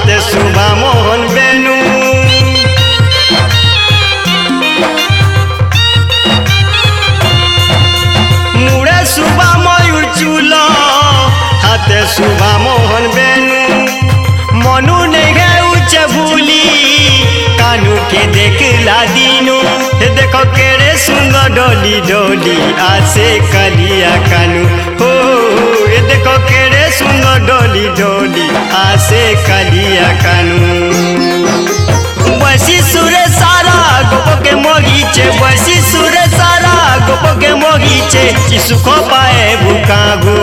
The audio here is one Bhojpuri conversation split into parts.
हाथे सुबह मोहन बेनू मुड़े सुबह मयूर चूल हाथे सुबह मोहन बेनू मनु नहीं उच्च भूली कानू के देखला दीनू देखो केड़े सुंदर डोली डोली आसे कलिया कानू हो देखो केड़े सुंदर डोली डोली आसे कलिया कानू बसी सुरे सारा गोपो के मोगीचे बसी सुरे सारा गोपो के मोगीचे सुख पाए भूकागू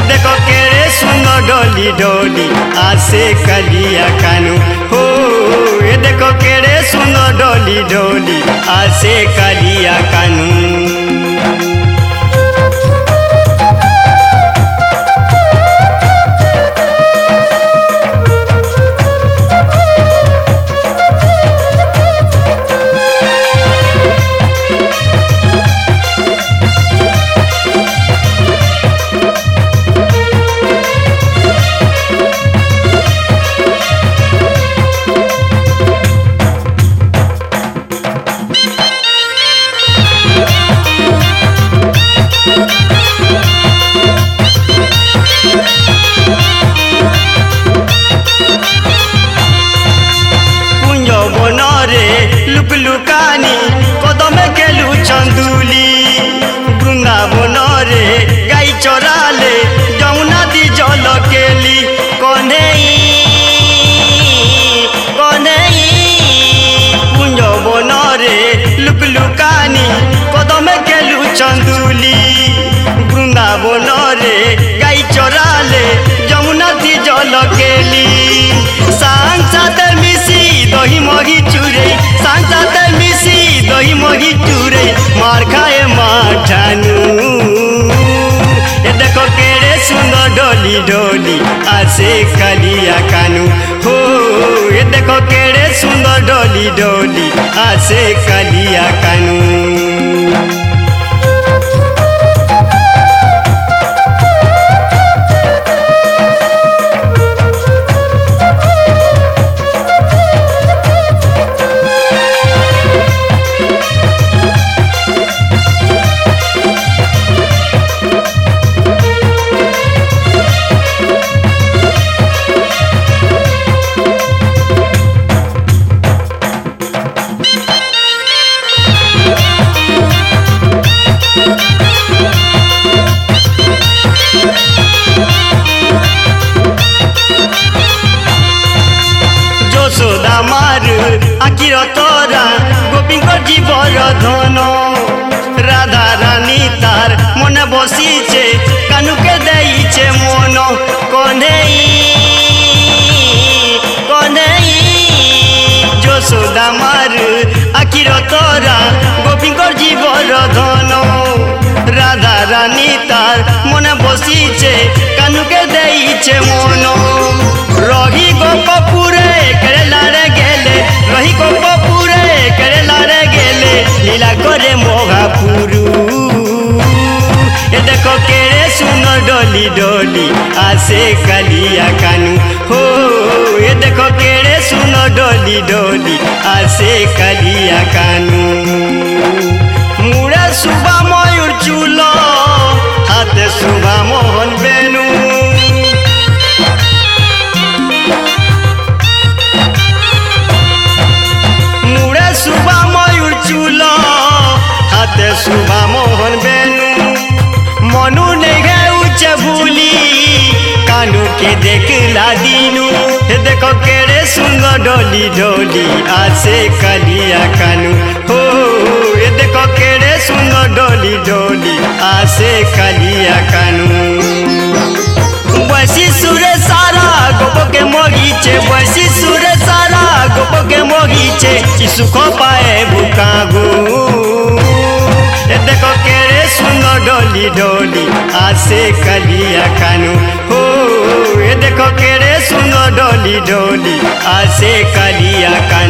देखो केड़े सुंदर डोली डोली आसे कलिया कानू हो देखो केड़े सुंदर डोली डोली आसे कलिया कानू लुक लुकानी कदम केलू चंदुली वृंदावन रे गाई चराले जमुना दी जल केली कन्हई कुंजवन रे लुक लुकानी कदम केलू चंदुली वृंदावन रे गाई चराले जमुना दी जल केली सांसात मिसी दही मही चूरे सांसात मिसी दही मही चूरे मार खाए माठानू देखो केड़े सुंदर डोली डोली आसे कलिया कानू हो देखो केड़े सुंदर डोली डोली आसे कलिया कानू यशोदा मार आखिर तोरा गोपी जीवर धन राधा रानी तार मन बसीचे कानू के देइचे मन कन्हई यशोदा मार आखिर तोरा गोपी जीवर धन राधा रानी तार मन बसीचे कानू के देइचे मन रही गोपपुरे केरला रे गेले रही गोपपुरे केरला रे गेले लीला करे मोगापुरु देखो केड़े सुंदर डोली डोली आसे कलिया कानू हो देखो केड़े सुंदर डोली डोली आसे कलिया कानू मुड़े सुबह मयूर चूल हाथे सुबह मोहन बेनू सुबह मयूर चूल हाथे सुबह मोहन बेनू मनु नहीं उच्च भूली कानू के देखला दीनू देखो केड़े सुंदर डोली डोली आसे कलिया कानू हो देखो केड़े सुंदर डोली डोली आसे कलिया कानू बसी सुरे सारा गोपो के मोगीचे बसी सुरे सारा गोपो के मोगीचे सुख पाए भूकागू देखो केड़े सुंदर डोली डोली आसे कलिया कानू हो देखो केड़े सुंदर डोली डोली आसे कलिया कानू।